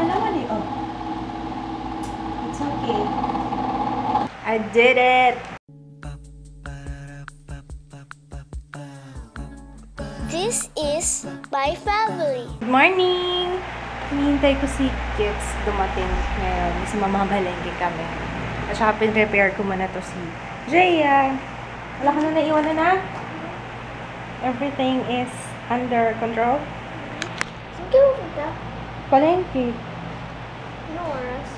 na naman eh. Oh. It's okay. I did it! This is my family. Good morning! Hinihintay ko si Kits dumating ngayon kasi mamamalengke kami. At saka pin-prepare ko muna to si Jaya. Wala ka na naiwan na? Everything is under control? Sige mo kita. Palengke. Ano oras?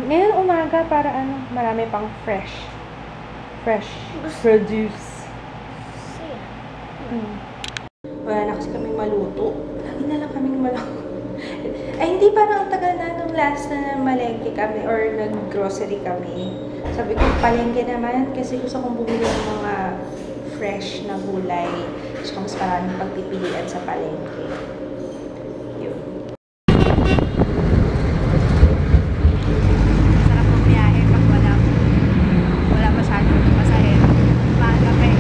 Ngayon umaga para marami pang fresh produce. Wala na kasi kaming maluto. Lagi na lang kaming maluto. Ay, hindi parang tagal na nung last na malengke kami or nag-grocery kami. Sabi ko, palengke naman kasi gusto kong bumili ng mga fresh na gulay. So, mas maraming pagpipilian sa palengke. Yun. Sarap ng biyahe pag wala masyadong pasahero. Maaga pa eh.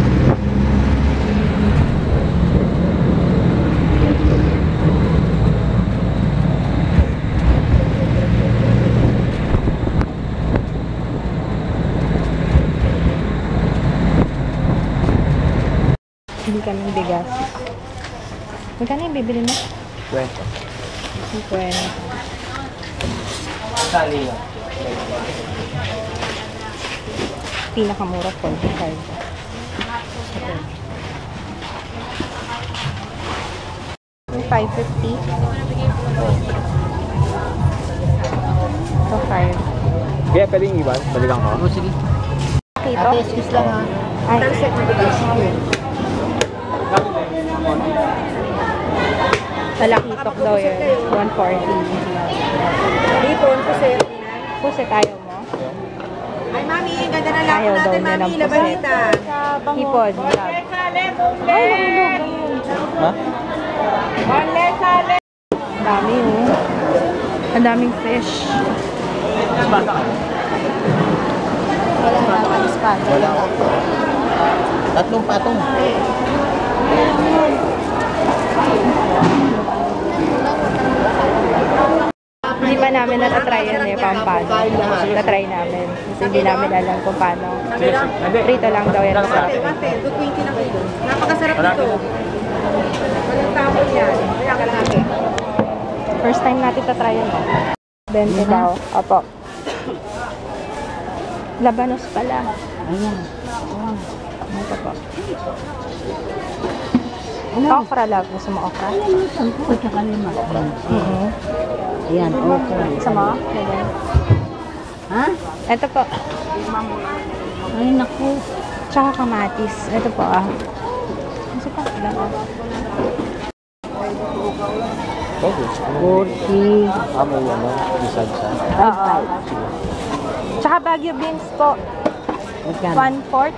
Hindi kaming bigas. Magkano yung bibili mo? 20. 20. Sali lang. Pinakamura, 45. Yung 550. Ito 5. Kaya pwedeng iwan? Balikan ko? Oo, sige. Ito? Ate, excuse lang ha. Ay. Talakitok daw yun. 140. Hipon, pusit. Pusit ayaw mo? Ay, mami, ganda na lang Ayaw daw natin, niya ng mami. pusit. Labanita. Hipon. Ay, nahulog. Ha? Ang dami oh. Ang daming fish. Wala na palispan. Wala. Tatlong patong. Hindi pa namin natatry yun eh, pampano. Natatry namin. Kasi hindi namin alam kung paano. Prito lang daw yan sa akin. 220 na kilo. Napakasarap nito. Walang tapon yan. Kaya ka natin. First time natin tatry yun eh. 20 daw. Opo. Labanos pala. Ayan. Ito po. Okra lang. Gusto mo okra? Ito tsaka lima. Ayan, okra. Gusto mo? Ayan. Ha? Ito po. Ay, naku. Tsaka kamatis. Ito po ah. Gusto pa. Ilan po? 40. May isag sa. Oo. Tsaka Baguio beans po. 1/4.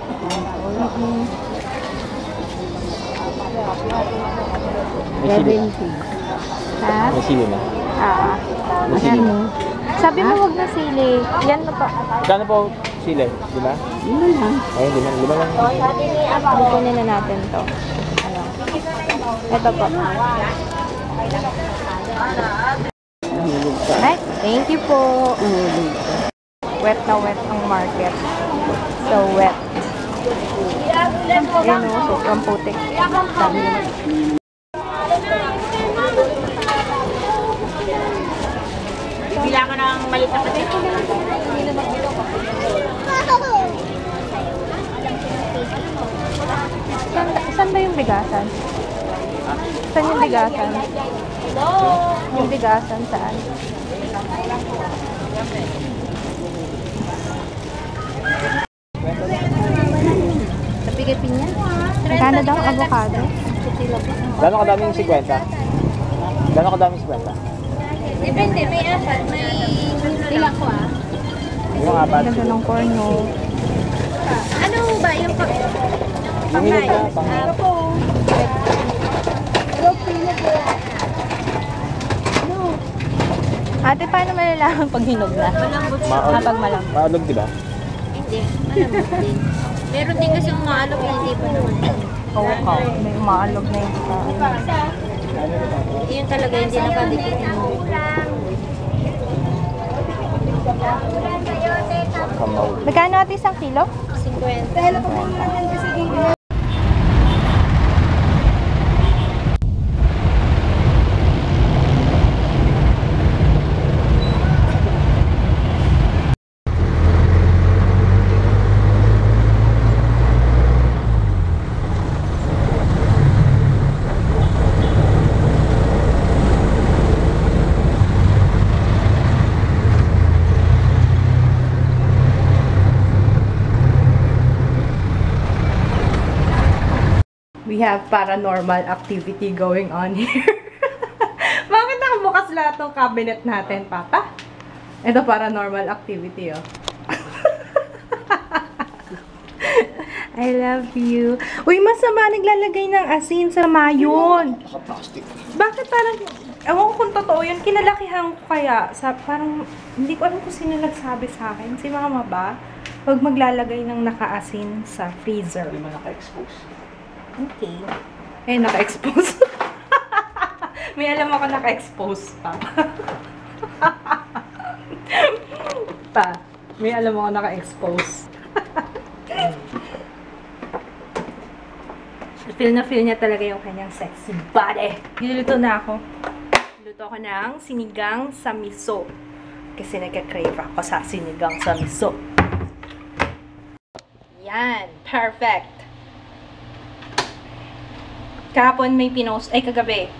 May sili. Ha? May sili na. May sili na. Sabi mo huwag na sili. Yan na po. Kano po sili? 5? Lima lang. Ayun, 5 lang. Kukunin na natin to. Ano? Ito po. Ay, thank you po. Wet na wet ang market. So wet. Ayan o, sobrang putik. Sabi naman. Bila ka ng malit na pati. Saan ba yung bigasan? Saan yung bigasan? Yung bigasan saan? Sa Pigapin niya? Magkano daw avocado? Gano'ng kadaming 50? Gano'ng kadaming 50? Depende, may apat, may ilang ko ah. Yung 4. Ganda ng corno. Ano ba yung Yung hinog na pang... Ate, paano malalaman pag hinog na? Pag malambot. Maalog, di ba? Hindi, malamot din. Meron din kasi yung maalog na hindi pa naman. Oo ka. May umaalog na yung sa... Yun talaga hindi nakadikit yung Kamaw. Magkano ate isang kilo? 50. We have paranormal activity going on here. Bakit nakabukas lahat ng cabinet natin, Papa? Ito paranormal activity, oh. I love you. Uy, masama naglalagay ng asin sa mayon. Naka-plastic. Bakit parang, ewan ko kung totoo yun, kinalakihan ko kaya, sa, parang, hindi ko alam kung sino nagsabi sa akin. Si mama ba? Huwag maglalagay ng nakaasin sa freezer. Hindi man naka-expose. Okay. Eh, naka-expose. May alam ako naka-expose pa. Pa, may alam ako naka-expose. Feel na feel niya talaga yung kanyang sexy body. Niluluto na ako. Luto ako ng sinigang sa miso. Kasi nagka-crave ako sa sinigang sa miso. Yan. Perfect. Kahapon may pinost, ay kagabi,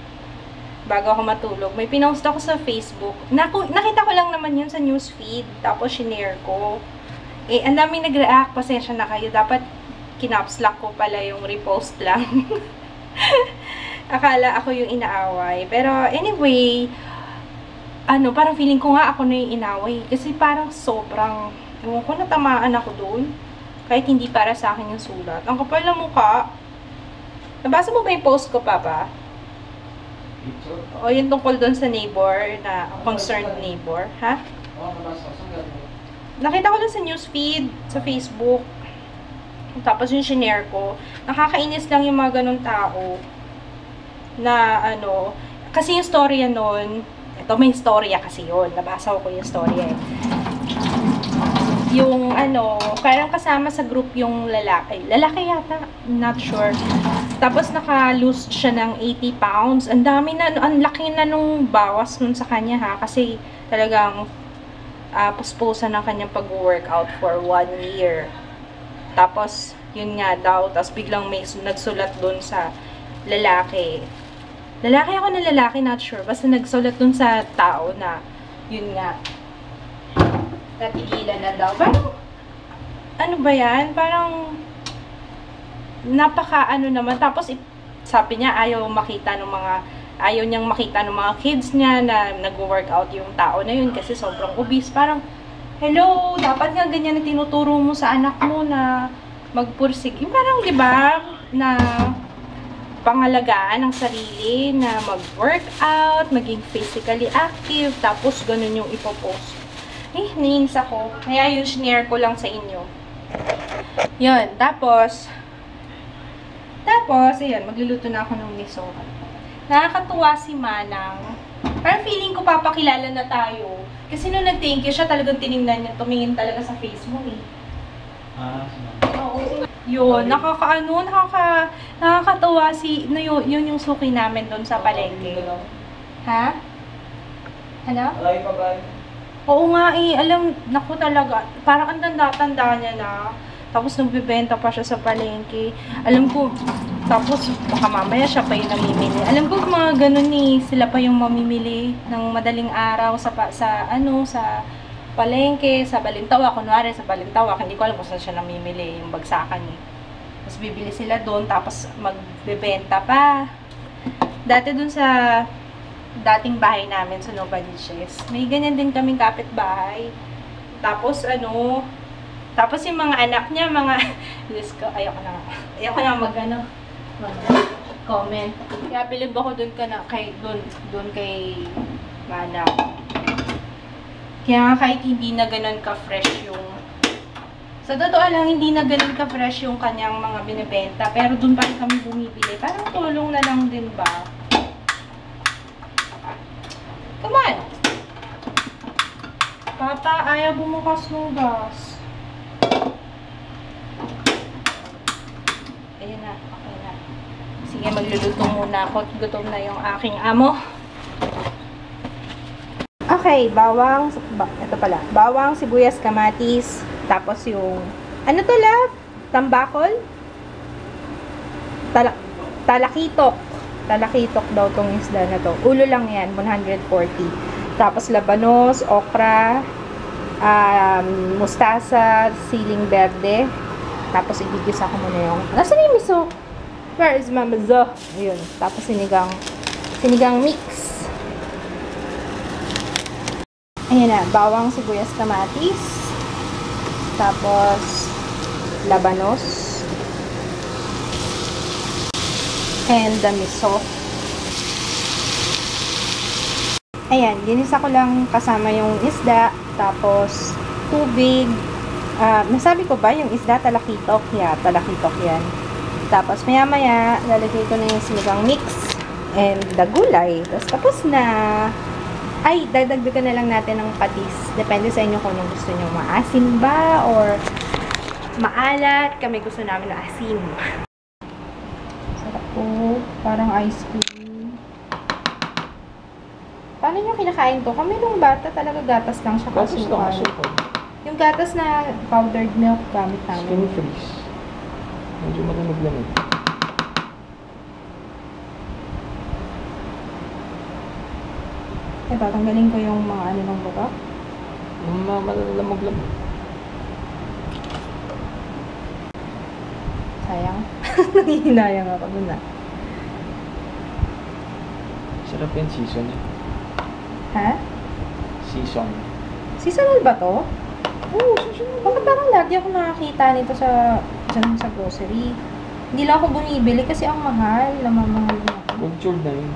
bago ako matulog, may pinost ako sa Facebook. Nakita ko lang naman yun sa newsfeed, tapos shinare ko. Eh, ang daming nag-react, pasensya na kayo. Dapat kinapslock ko pala yung repost lang. Akala ako yung inaaway. Pero anyway, parang feeling ko nga ako na yung inaway. Kasi parang sobrang, ewan ko, natamaan ako doon. Kahit hindi para sa akin yung sulat. Ang kapal na mukha. Nabasa mo ba yung post ko, Papa? O yung tungkol doon sa neighbor, na concerned neighbor, ha? Nakita ko lang sa newsfeed, sa Facebook. Tapos yung shinare ko. Nakakainis lang yung mga ganun tao. Na kasi yung storya nun, ito may storya kasi yun. Nabasa ko yung storya eh. Yung parang kasama sa group yung lalaki. Lalaki yata, not sure. Tapos naka-lose siya ng 80 pounds. Ang dami na, ang laki na nung bawas nun sa kanya ha. Kasi talagang puspusan ng kanyang pag-workout for 1 year. Tapos, yun nga daw. Tapos biglang may nagsulat dun sa lalaki. Lalaki ako na lalaki, not sure. Basta nagsulat dun sa tao na, yun nga, natigilan na daw. Parang, ano ba yan? Parang, napaka naman. Tapos, sabi niya, ayaw niyang makita ng mga kids niya na nag-workout yung tao na yun kasi sobrang obese. Parang, hello, dapat nga ganyan na tinuturo mo sa anak mo na magpursig. Yung parang, di ba, na pangalagaan ng sarili, na mag-workout, maging physically active, tapos ganun yung ipopost. Nainis ako. Kaya yung share ko lang sa inyo. Yun. Tapos, ayan, magluluto na ako ng miso. Nakakatuwa si Manang. Parang feeling ko papakilala na tayo. Kasi nung nag-thank you siya, talagang tinignan niya, tumingin talaga sa face mo eh. Oo. Yun, nakakatuwa yun yung suki namin doon sa palengke. Ha? Ano? Alay pa ba? Oo nga eh, naku talaga, parang ang tanda-tanda niya na. Tapos nagbibenta pa siya sa palengke. Alam ko, tapos baka mamaya siya pa yung namimili. Alam ko mga ganun eh, sila pa yung mamimili ng madaling araw sa palengke, sa Balintawak. Kunwari sa Balintawak, hindi ko alam kung saan siya namimili yung bagsakan eh. Tapos bibili sila doon, tapos magbebenta pa. Dati doon sa dating bahay namin sa Novaliches, may ganyan din kaming kapitbahay. Tapos tapos yung mga anak niya, Diyos ko, ayoko na mag-comment. Kaya bilib ako doon kay Mana. Kaya kahit hindi na ganun ka-fresh yung, sa totoo lang, hindi na ganun ka-fresh yung kanyang mga binibenta, pero doon pa rin kami bumibili. Parang tulong na lang din ba? Come on! Papa, ayaw bumukas ng gas. Ayan na, okay na. Sige, magluluto muna ako. Gutom na yung aking amo. Okay, bawang, ito pala, bawang, sibuyas, kamatis, tapos yung, ano to love? Tambakol? Talakitok. Talakitok daw tong isda na to. Ulo lang yan, 140. Tapos labanos, okra, mustasa, siling berde. Tapos igigisa ko muna yung, nasaan yung miso? Where is Mama Zo? Ayun. Tapos sinigang mix. Ayan na, bawang, sibuyas, kamatis. Tapos labanos. And the miso. Ayan, ginisa ko lang kasama yung isda. Tapos tubig. Nasabi ko ba yung isda talakitok? Yeah, talakitok yan. Tapos maya-maya, lalagay ko na yung sinigang mix and the gulay. Tapos na. Ay, dadagdagan na lang natin ng patis. Depende sa inyo kung anong gusto nyo. Maasim ba or maalat. Kami gusto namin na asim. Sarap po. Parang ice cream. Paano nyo kinakain to? Kami nung bata talaga gatas lang siya. Gatas lang, asukal. Yung gatas na powdered milk gamit namin. Skin freeze. Medyo malamig-lamig. Eh, tatanggalin ko yung mga ano ng buto. Yung malalamog-lamig. Sayang. Nangihinayang ako dun na. Sarap yung season eh. Ha? Season. Seasonal ba to? Oo, seasonal. Bakit parang lagi ako nakakita nito dyan sa grocery? Hindi lang ako bumibili kasi ang mahal. Namamahal na ako. Cultured na yun.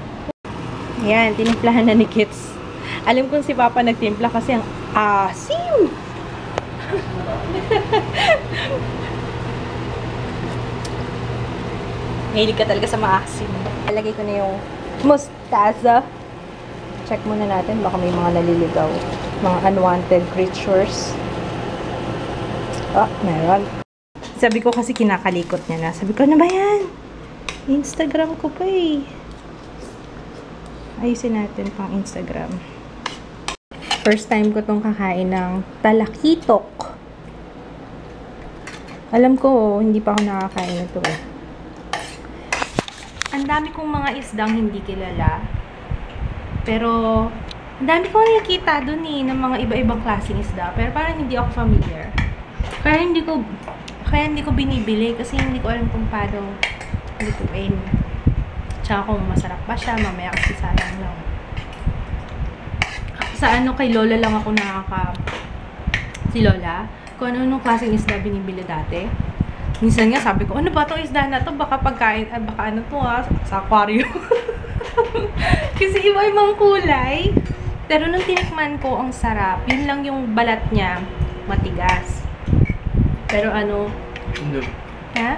Yan, tinimplahan na ni Kits. Alam kong si Papa nagtimpla kasi ang asim! Mahilig ka talaga sa maasim. Alagay ko na yung mustasa. Check muna natin, baka may mga naliligaw. Mga unwanted creatures. Oh, meron. Sabi ko kasi kinakalikot niya na. Sabi ko, ano ba yan? Instagram ko pa eh. Ayusin natin pang Instagram. First time ko tong kakain ng talakitok. Alam ko, hindi pa ako nakakain nito eh. Ang dami kong mga isdang hindi kilala. Pero, ang dami kong nakikita dun eh, ng mga iba-ibang klaseng isda. Pero parang hindi ako familiar. Kaya hindi ko binibili kasi hindi ko alam kung paano lutuin. Tsaka kung masarap ba siya, mamaya kasi sayang lang. Sa ano, kay Lola lang ako si Lola, kung ano klaseng isda binibili dati. Minsan nga sabi ko, ano ba itong isda na to? Baka pagkain, baka ano to sa aquarium. Kasi iba-ibang kulay. Pero nung tinikman ko, ang sarap. Yun lang yung balat niya, matigas. Pero ano, ha?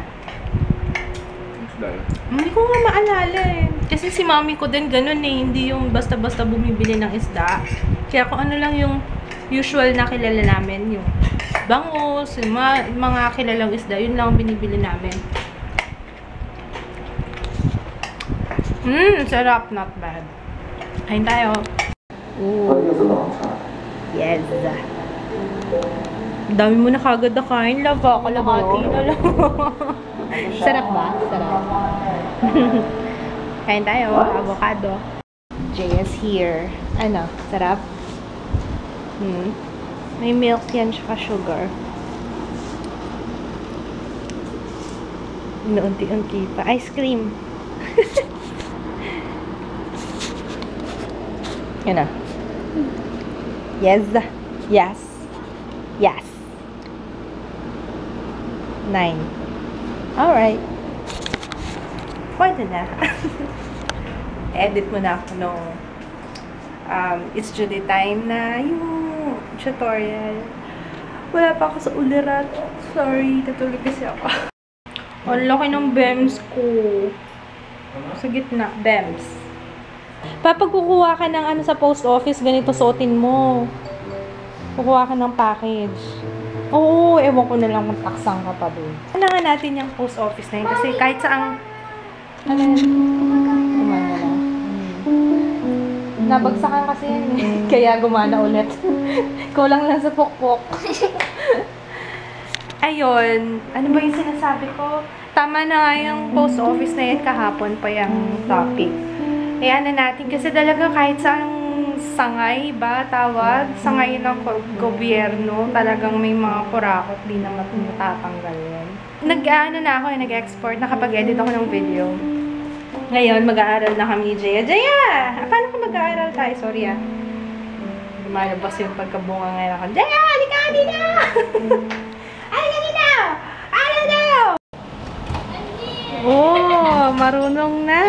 Hindi ko nga maalala eh. Kasi si mami ko din ganun eh. Hindi yung basta-basta bumibili ng isda. Kaya kung ano lang yung usual na kilala namin, yung bangus, yung mga kilalang isda, yun lang ang binibili namin. Sarap. Not bad. Kain tayo. Ooh. Yes. Dami mo na kagad na kain. Lava. Kalahati na lang. Sarap ba? Sarap. Kain tayo. Avocado. Jay is here. Ano? Sarap? May milk yan tsaka sugar. Unti-unti pa. Ice cream. Yan na. Yes. Yes. Yes. 9. Alright. Pwede na. Edit mo na ako nung it's Judy time na yung tutorial. Wala pa ako sa ulirat. Sorry, natulog kasi ako. Ang laki ng BEMS ko. Sa gitna, BEMS. Pag kukuha ka ng ano sa post office, ganito suotin mo. Kukuha ka ng package. Oo, ewan ko na lang kung taksang ka pa doon. Kailangan natin yung post office na yun kasi kahit saang... Ano yun? Gumana na. Nabagsakan kasi yan eh. Kaya gumana ulit. Kulang lang sa pokpok. Ayun. Ano ba yung sinasabi ko? Tama na nga yung post office na yan. Kahapon pa yung topic. Kaya na natin. Kasi talaga kahit saan sangay ba tawag? Sangay ng gobyerno. Talagang may mga kurakot. Di na matatanggal yan. Nag-ano na ako nag-export. Nakapag-edit ako ng video. Ngayon, mag-aaral na kami ni Jaya. Jaya! Paano ka mag-aaral tayo? Sorry ah. Lumalabas yung pagkabunga ngayon ako. Jaya! Halika! Halika! Halika dito! Ano daw? Oh! Marunong na!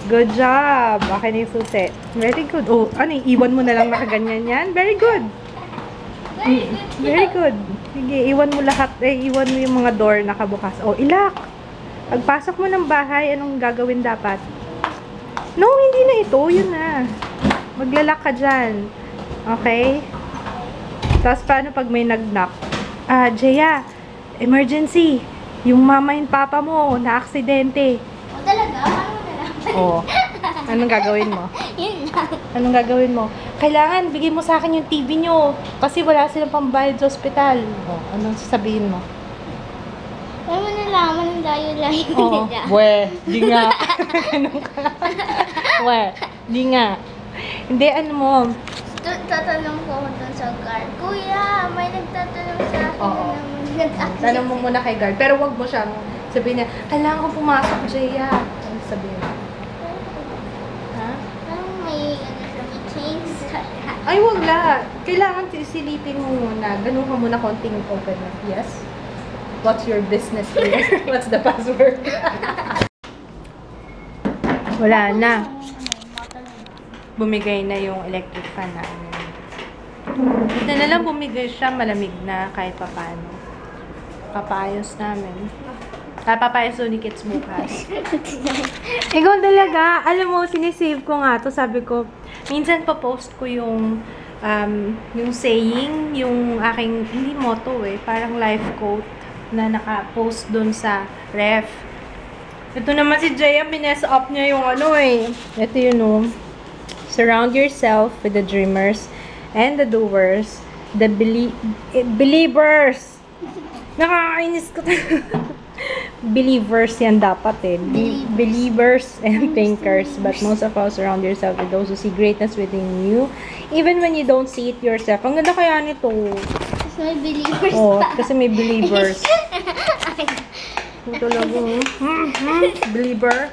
Good job! Akin yung susi. Very good. Oh, ano iwan mo na lang nakaganyan yan? Very good! Very good. Sige, iwan mo lahat. Iwan mo yung mga door nakabukas. Oh, ilak! Pagpasok mo ng bahay, anong gagawin dapat? No, hindi na ito. Yun na. Maglalak ka dyan. Okay? Tapos, paano pag may nag-knock? Jaya, emergency. Yung mama and papa mo, na-aksidente. O talaga? Ano na lang? Oo. Anong gagawin mo? Yun lang. Anong gagawin mo? Kailangan, bigay mo sa akin yung TV nyo. Kasi wala silang pambayad sa ospital. Oh, anong sasabihin mo? Ano mo nalaman ng layo-layo Oo. nila? We, di nga. We, di nga. Hindi, ano mo. Tatanong ko ako dun sa guard. Kuya, may nagtatanong sa akin Oo. na naman nag-accident. Tanong mo muna kay guard. Pero wag mo siyang sabihin niya, kailangan ko pumasok, Jaya. Ano sabihin mo? Ha? Parang may change sa lahat. Ay, wag la. Kailangan silipin mo muna. Ganun ka muna konting open up. Yes? What's your business here? What's the password? Wala na. Bumigay na yung electric fan namin. Ito na lang bumigay siya, malamig na kahit papaano. Papaayos namin. Papayos ni Kids bukas. Ikaw talaga, alam mo, sinisave ko nga to. Sabi ko, minsan pa-post ko yung saying, yung aking, hindi motto eh, parang life quote na naka-post dun sa ref. Ito naman si Jaya, miness up niya yung ano eh. Ito yun oh. Surround yourself with the dreamers and the doers, the believers. Nakakainis ko. Believers yan dapat eh. Believers and thinkers. But most of all, surround yourself with those who see greatness within you. Even when you don't see it yourself. Ang ganda kaya nito. Kasi may believers Oh, pa. kasi may believers. Ito lang. Believer.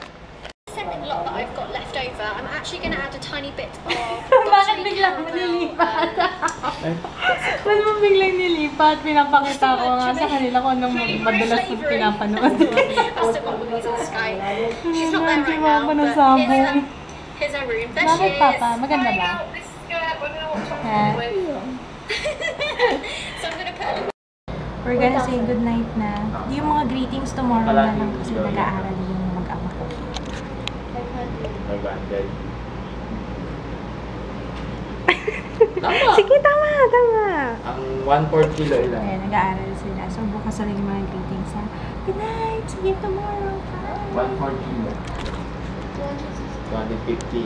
Second lot that I've got left over, I'm actually going to add a tiny bit of Bakit buttery biglang caramel, nilipat? Ba't mo biglang nilipat? Pinapakita ko nga sa kanila kung anong madalas yung pinapanood. I've still got all these on Skype. She's not there Si right Mama now, na but sabong. here's her room. There Bakit she is. Papa? Maganda ba? Ha? So I'm going to put a We're gonna say good night na. Yung mga greetings tomorrow na lang kasi nag-aaral yung mag-ama ko. 500. Sige, tama, tama. Ang 1/4 kilo ilan? Ayan, nag-aaral sila. So, bukas na lang yung mga greetings ha. Good night! See you tomorrow. Bye! 1/4 kilo. 250.